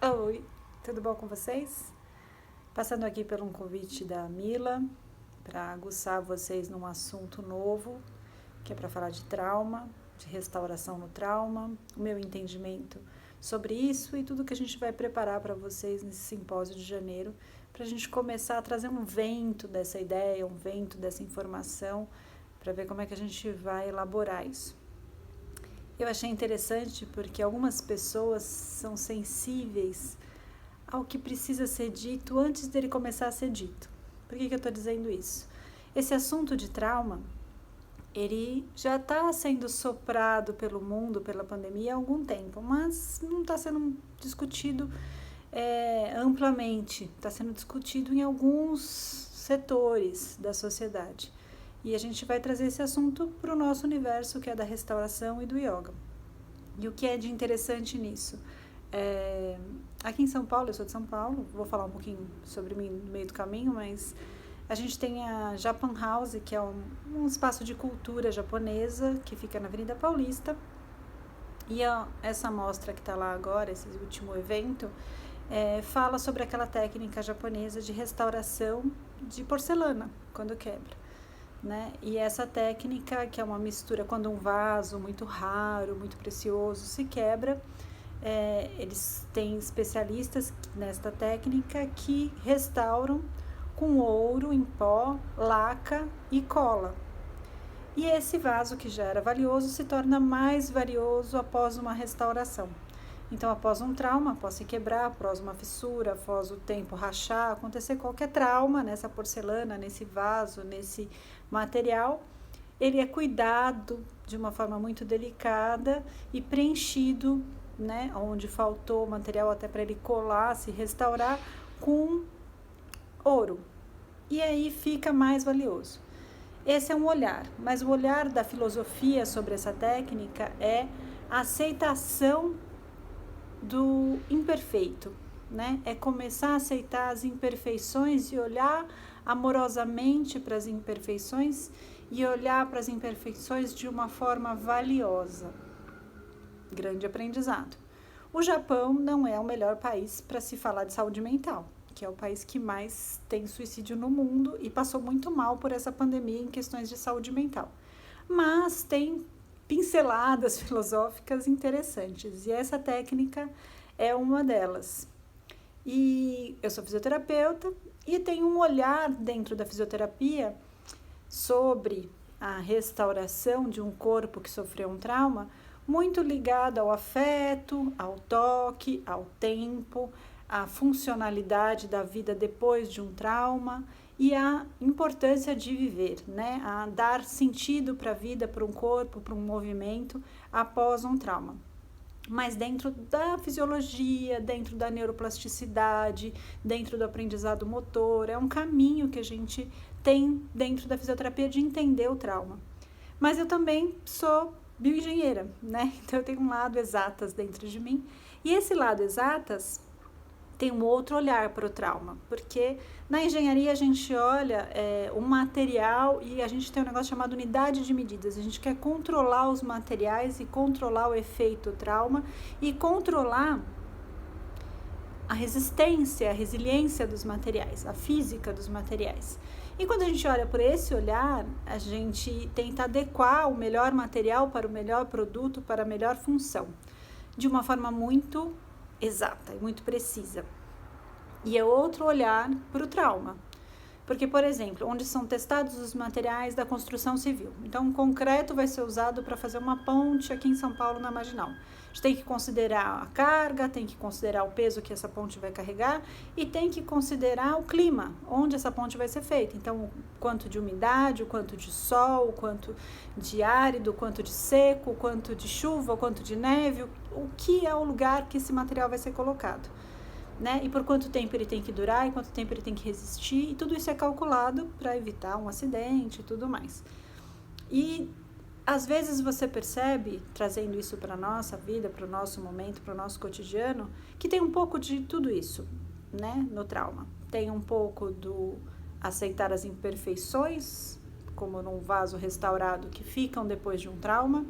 Oi, tudo bom com vocês? Passando aqui por um convite da Mila para aguçar vocês num assunto novo, que é para falar de trauma, de restauração no trauma, o meu entendimento sobre isso e tudo que a gente vai preparar para vocês nesse simpósio de janeiro, para a gente começar a trazer um vento dessa ideia, um vento dessa informação, para ver como é que a gente vai elaborar isso. Eu achei interessante porque algumas pessoas são sensíveis ao que precisa ser dito antes dele começar a ser dito. Por que eu estou dizendo isso? Esse assunto de trauma, ele já está sendo soprado pelo mundo, pela pandemia há algum tempo, mas não está sendo discutido amplamente, está sendo discutido em alguns setores da sociedade. E a gente vai trazer esse assunto para o nosso universo, que é da restauração e do yoga. E o que é de interessante nisso? Aqui em São Paulo, eu sou de São Paulo, vou falar um pouquinho sobre mim no meio do caminho, mas a gente tem a Japan House, que é um espaço de cultura japonesa, que fica na Avenida Paulista. E essa mostra que está lá agora, esse último evento, fala sobre aquela técnica japonesa de restauração de porcelana, quando quebra. Né? E essa técnica, que é uma mistura, quando um vaso muito raro, muito precioso se quebra, eles têm especialistas nesta técnica que restauram com ouro em pó, laca e cola. E esse vaso que já era valioso se torna mais valioso após uma restauração. Então, após um trauma, após se quebrar, após uma fissura, após o tempo rachar, acontecer qualquer trauma nessa porcelana, nesse vaso, nesse material, ele é cuidado de uma forma muito delicada e preenchido, né, onde faltou material até para ele colar, se restaurar, com ouro. E aí fica mais valioso. Esse é um olhar, mas o olhar da filosofia sobre essa técnica é a aceitação do imperfeito, né? É começar a aceitar as imperfeições e olhar amorosamente para as imperfeições e olhar para as imperfeições de uma forma valiosa. Grande aprendizado. O Japão não é o melhor país para se falar de saúde mental, que é o país que mais tem suicídio no mundo e passou muito mal por essa pandemia em questões de saúde mental. Mas tem pinceladas filosóficas interessantes, e essa técnica é uma delas. E eu sou fisioterapeuta e tenho um olhar dentro da fisioterapia sobre a restauração de um corpo que sofreu um trauma, muito ligado ao afeto, ao toque, ao tempo, à funcionalidade da vida depois de um trauma e a importância de viver, né? A dar sentido para a vida, para um corpo, para um movimento após um trauma. Mas dentro da fisiologia, dentro da neuroplasticidade, dentro do aprendizado motor, é um caminho que a gente tem dentro da fisioterapia de entender o trauma. Mas eu também sou bioengenheira, né? Então eu tenho um lado exatas dentro de mim, e esse lado exatas tem um outro olhar para o trauma, porque na engenharia a gente olha o material e a gente tem um negócio chamado unidade de medidas. A gente quer controlar os materiais e controlar o efeito trauma e controlar a resistência, a resiliência dos materiais, a física dos materiais. E quando a gente olha por esse olhar, a gente tenta adequar o melhor material para o melhor produto, para a melhor função, de uma forma muito exata e muito precisa. E é outro olhar para o trauma. Porque, por exemplo, onde são testados os materiais da construção civil. Então, o concreto vai ser usado para fazer uma ponte aqui em São Paulo, na Marginal. A gente tem que considerar a carga, tem que considerar o peso que essa ponte vai carregar e tem que considerar o clima, onde essa ponte vai ser feita. Então, o quanto de umidade, o quanto de sol, o quanto de árido, o quanto de seco, o quanto de chuva, o quanto de neve, o que é o lugar que esse material vai ser colocado. Né? E por quanto tempo ele tem que durar, e quanto tempo ele tem que resistir, e tudo isso é calculado para evitar um acidente e tudo mais. E às vezes você percebe, trazendo isso para a nossa vida, para o nosso momento, para o nosso cotidiano, que tem um pouco de tudo isso, né, no trauma. Tem um pouco do aceitar as imperfeições, como num vaso restaurado, que ficam depois de um trauma.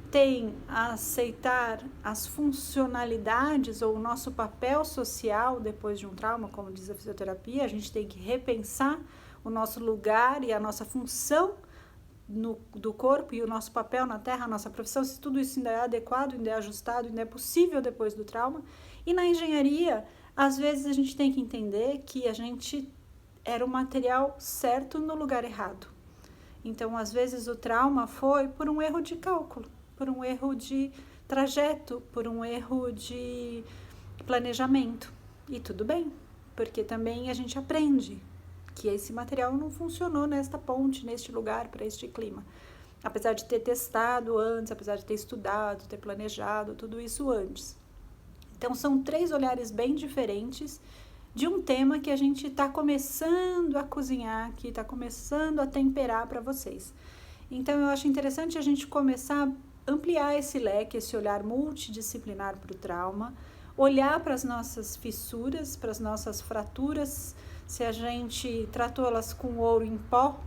tem a aceitar as funcionalidades ou o nosso papel social depois de um trauma, como diz a fisioterapia. A gente tem que repensar o nosso lugar e a nossa função do corpo e o nosso papel na Terra, a nossa profissão, se tudo isso ainda é adequado, ainda é ajustado, ainda é possível depois do trauma. E na engenharia, às vezes a gente tem que entender que a gente era o material certo no lugar errado. Então, às vezes o trauma foi por um erro de cálculo, por um erro de trajeto, por um erro de planejamento. E tudo bem, porque também a gente aprende que esse material não funcionou nesta ponte, neste lugar, para este clima. Apesar de ter testado antes, apesar de ter estudado, ter planejado, tudo isso antes. Então, são 3 olhares bem diferentes de um tema que a gente está começando a cozinhar, que está começando a temperar para vocês. Então, eu acho interessante a gente começar a ampliar esse leque, esse olhar multidisciplinar para o trauma, olhar para as nossas fissuras, para as nossas fraturas, se a gente tratou elas com ouro em pó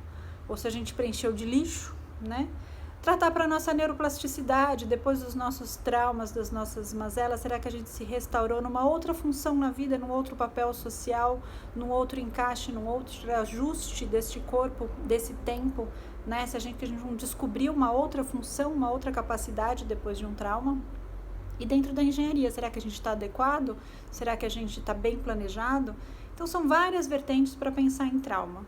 ou se a gente preencheu de lixo, né? Tratar para a nossa neuroplasticidade, depois dos nossos traumas, das nossas mazelas, será que a gente se restaurou numa outra função na vida, num outro papel social, num outro encaixe, num outro ajuste deste corpo, desse tempo, né? Se a gente não descobriu uma outra função, uma outra capacidade depois de um trauma. E dentro da engenharia, será que a gente está adequado? Será que a gente está bem planejado? Então, são várias vertentes para pensar em trauma.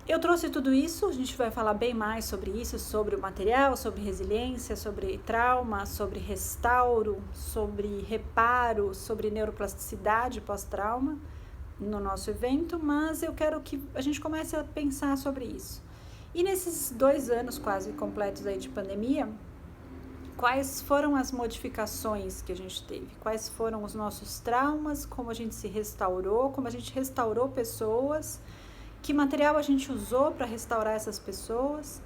Eu trouxe tudo isso, a gente vai falar bem mais sobre isso, sobre o material, sobre resiliência, sobre trauma, sobre restauro, sobre reparo, sobre neuroplasticidade pós-trauma no nosso evento, mas eu quero que a gente comece a pensar sobre isso. E nesses 2 anos quase completos aí de pandemia, quais foram as modificações que a gente teve? Quais foram os nossos traumas? Como a gente se restaurou? Como a gente restaurou pessoas? Que material a gente usou para restaurar essas pessoas?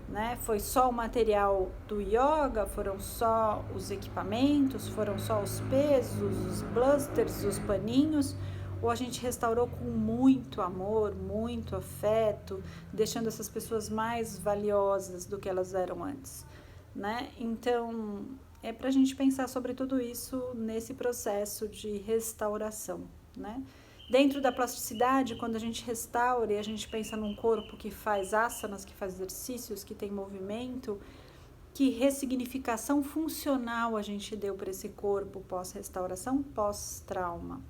Né? Foi só o material do yoga? Foram só os equipamentos? Foram só os pesos, os blusters, os paninhos? Ou a gente restaurou com muito amor, muito afeto, deixando essas pessoas mais valiosas do que elas eram antes? Né? Então, é para a gente pensar sobre tudo isso nesse processo de restauração, né? Dentro da plasticidade, quando a gente restaura e a gente pensa num corpo que faz asanas, que faz exercícios, que tem movimento, que ressignificação funcional a gente deu para esse corpo pós-restauração, pós-trauma?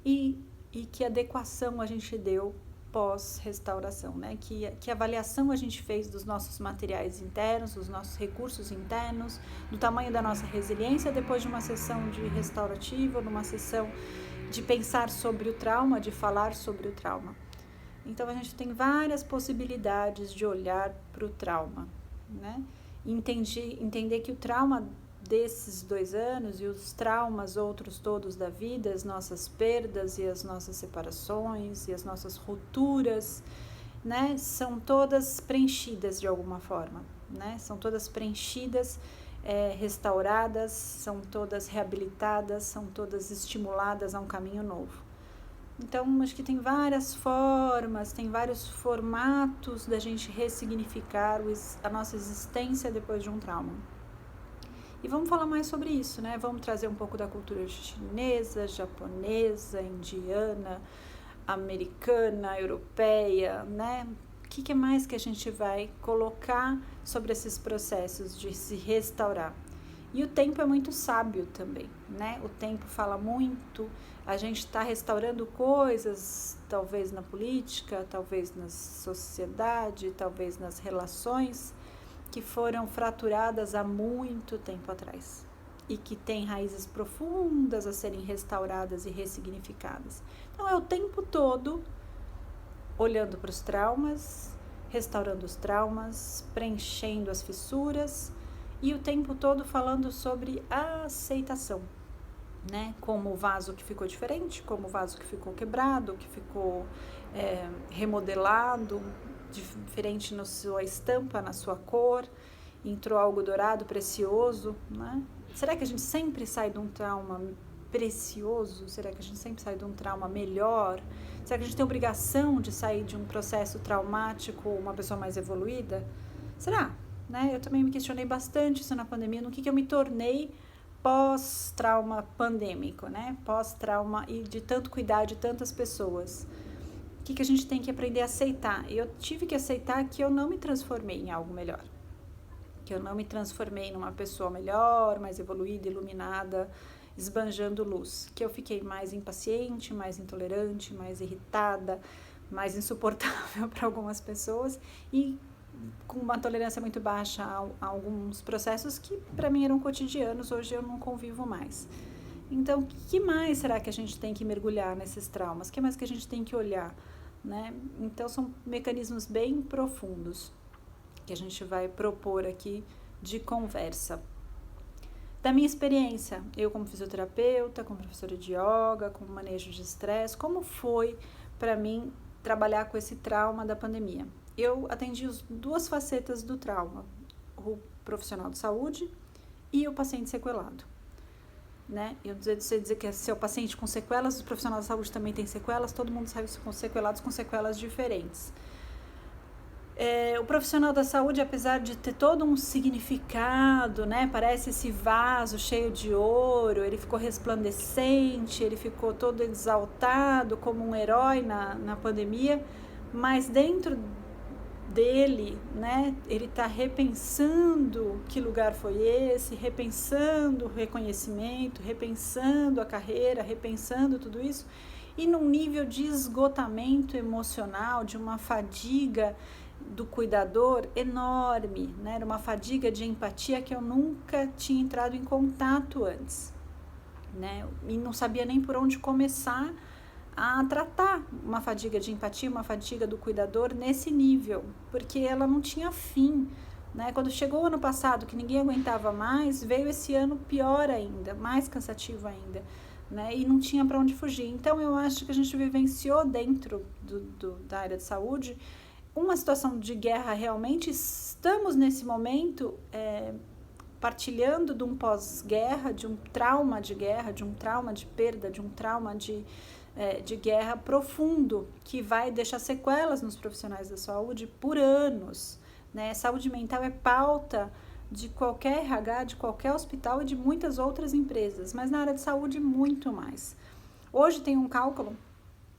E que adequação a gente deu pós-restauração, né? Que avaliação a gente fez dos nossos materiais internos, dos nossos recursos internos, do tamanho da nossa resiliência depois de uma sessão de restaurativa, numa sessão de pensar sobre o trauma, de falar sobre o trauma. Então, a gente tem várias possibilidades de olhar para o trauma, né? Entender que o trauma desses 2 anos e os traumas outros todos da vida, as nossas perdas e as nossas separações e as nossas rupturas, né, são todas preenchidas de alguma forma, né? São todas preenchidas, restauradas, são todas reabilitadas, são todas estimuladas a um caminho novo. Então, acho que tem várias formas, tem vários formatos da gente ressignificar a nossa existência depois de um trauma. E vamos falar mais sobre isso, né? Vamos trazer um pouco da cultura chinesa, japonesa, indiana, americana, europeia, né? O que mais que a gente vai colocar sobre esses processos de se restaurar? E o tempo é muito sábio também, né? O tempo fala muito, a gente está restaurando coisas, talvez na política, talvez na sociedade, talvez nas relações, que foram fraturadas há muito tempo atrás e que têm raízes profundas a serem restauradas e ressignificadas. Então, é o tempo todo olhando para os traumas, restaurando os traumas, preenchendo as fissuras e o tempo todo falando sobre a aceitação, né? Como o vaso que ficou diferente, como o vaso que ficou quebrado, que ficou remodelado, diferente na sua estampa, na sua cor, entrou algo dourado, precioso, né? Será que a gente sempre sai de um trauma precioso? Será que a gente sempre sai de um trauma melhor? Será que a gente tem obrigação de sair de um processo traumático uma pessoa mais evoluída? Será? né? Eu também me questionei bastante isso na pandemia, no que eu me tornei pós-trauma pandêmico, né? Pós-trauma e de tanto cuidar de tantas pessoas. O que a gente tem que aprender a aceitar? Eu tive que aceitar que eu não me transformei em algo melhor. Que eu não me transformei numa pessoa melhor, mais evoluída, iluminada, esbanjando luz. Que eu fiquei mais impaciente, mais intolerante, mais irritada, mais insuportável para algumas pessoas e com uma tolerância muito baixa a alguns processos que para mim eram cotidianos, hoje eu não convivo mais. Então, o que mais será que a gente tem que mergulhar nesses traumas? O que mais que a gente tem que olhar, né? Então, são mecanismos bem profundos que a gente vai propor aqui de conversa. Da minha experiência, eu como fisioterapeuta, como professora de yoga, como manejo de estresse, como foi para mim trabalhar com esse trauma da pandemia? Eu atendi as duas facetas do trauma, o profissional de saúde e o paciente sequelado, né? Eu sei dizer que se é o paciente com sequelas, o profissional de saúde também tem sequelas, todo mundo sai com sequelados com sequelas diferentes. O profissional da saúde, apesar de ter todo um significado, né? Parece esse vaso cheio de ouro, ele ficou resplandecente, ele ficou todo exaltado como um herói na pandemia, mas dentro dele, né, ele está repensando que lugar foi esse, repensando o reconhecimento, repensando a carreira, repensando tudo isso, e num nível de esgotamento emocional, de uma fadiga do cuidador enorme, né, era uma fadiga de empatia que eu nunca tinha entrado em contato antes, né, e não sabia nem por onde começar a tratar uma fadiga de empatia, uma fadiga do cuidador nesse nível, porque ela não tinha fim, né? Quando chegou o ano passado, que ninguém aguentava mais, veio esse ano pior ainda, mais cansativo ainda, né? E não tinha para onde fugir. Então, eu acho que a gente vivenciou dentro da área de saúde uma situação de guerra realmente. Estamos nesse momento partilhando de um pós-guerra, de um trauma de guerra, de um trauma de perda, de um trauma de guerra profundo, que vai deixar sequelas nos profissionais da saúde por anos, né? Saúde mental é pauta de qualquer RH, de qualquer hospital e de muitas outras empresas, mas na área de saúde muito mais. Hoje tem um cálculo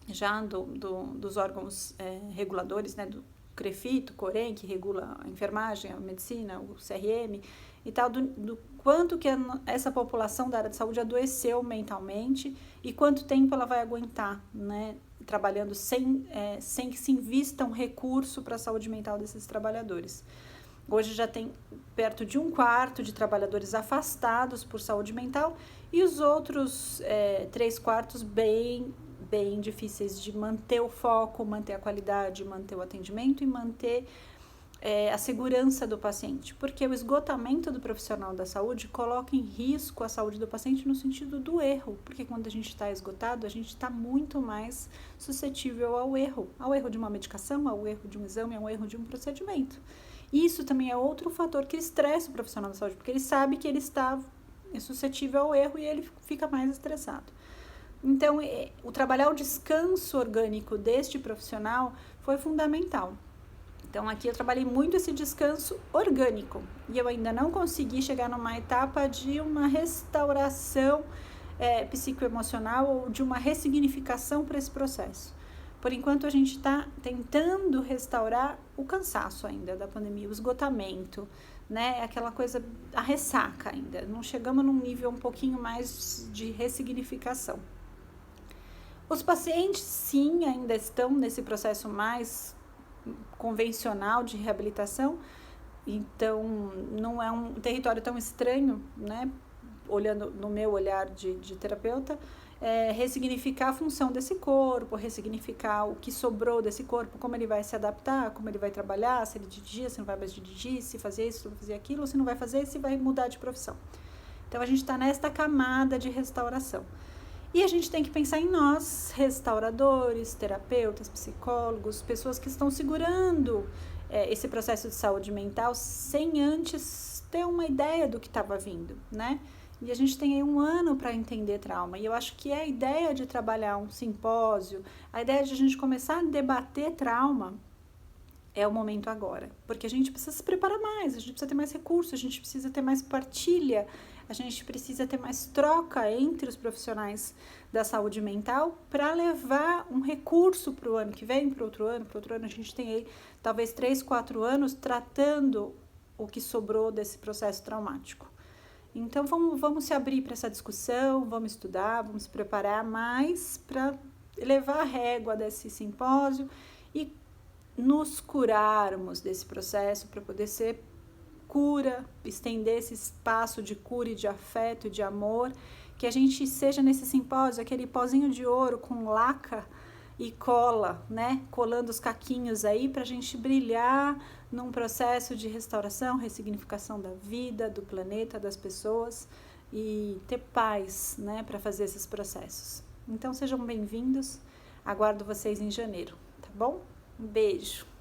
já dos órgãos reguladores, né, do CREFIT, COREN, que regula a enfermagem, a medicina, o CRM e tal, do quanto que essa população da área de saúde adoeceu mentalmente e quanto tempo ela vai aguentar, né, trabalhando sem que se invista um recurso para a saúde mental desses trabalhadores. Hoje já tem perto de 1/4 de trabalhadores afastados por saúde mental e os outros 3/4 bem difíceis de manter o foco, manter a qualidade, manter o atendimento e manter a segurança do paciente, porque o esgotamento do profissional da saúde coloca em risco a saúde do paciente no sentido do erro, porque quando a gente está esgotado, a gente está muito mais suscetível ao erro de uma medicação, ao erro de um exame, ao erro de um procedimento. Isso também é outro fator que estressa o profissional da saúde, porque ele sabe que ele está suscetível ao erro e ele fica mais estressado. Então, trabalhar o descanso orgânico deste profissional foi fundamental. Então, aqui eu trabalhei muito esse descanso orgânico e eu ainda não consegui chegar numa etapa de uma restauração psicoemocional ou de uma ressignificação para esse processo. Por enquanto, a gente está tentando restaurar o cansaço ainda da pandemia, o esgotamento, né? Aquela coisa, a ressaca ainda. Não chegamos num nível um pouquinho mais de ressignificação. Os pacientes, sim, ainda estão nesse processo mais convencional de reabilitação, então não é um território tão estranho, né? Olhando no meu olhar de terapeuta, ressignificar a função desse corpo, ressignificar o que sobrou desse corpo, como ele vai se adaptar, como ele vai trabalhar, se ele dirigir, se não vai mais dirigir, se fazer isso, se vai fazer aquilo, se não vai fazer, se vai mudar de profissão. Então a gente está nesta camada de restauração. E a gente tem que pensar em nós, restauradores, terapeutas, psicólogos, pessoas que estão segurando esse processo de saúde mental sem antes ter uma ideia do que estava vindo, né? E a gente tem aí 1 ano para entender trauma. E eu acho que a ideia de trabalhar um simpósio, a ideia de a gente começar a debater trauma, é o momento agora, porque a gente precisa se preparar mais, a gente precisa ter mais recursos, a gente precisa ter mais partilha, a gente precisa ter mais troca entre os profissionais da saúde mental para levar um recurso para o ano que vem, para outro ano a gente tem aí talvez 3, 4 anos tratando o que sobrou desse processo traumático. Então vamos se abrir para essa discussão, vamos estudar, vamos se preparar mais para levar a régua desse simpósio e nos curarmos desse processo para poder ser cura, estender esse espaço de cura e de afeto e de amor, que a gente seja nesse simpósio aquele pozinho de ouro com laca e cola, né? Colando os caquinhos aí para a gente brilhar num processo de restauração, ressignificação da vida, do planeta, das pessoas e ter paz, né? Para fazer esses processos. Então sejam bem-vindos, aguardo vocês em janeiro, tá bom? Um beijo!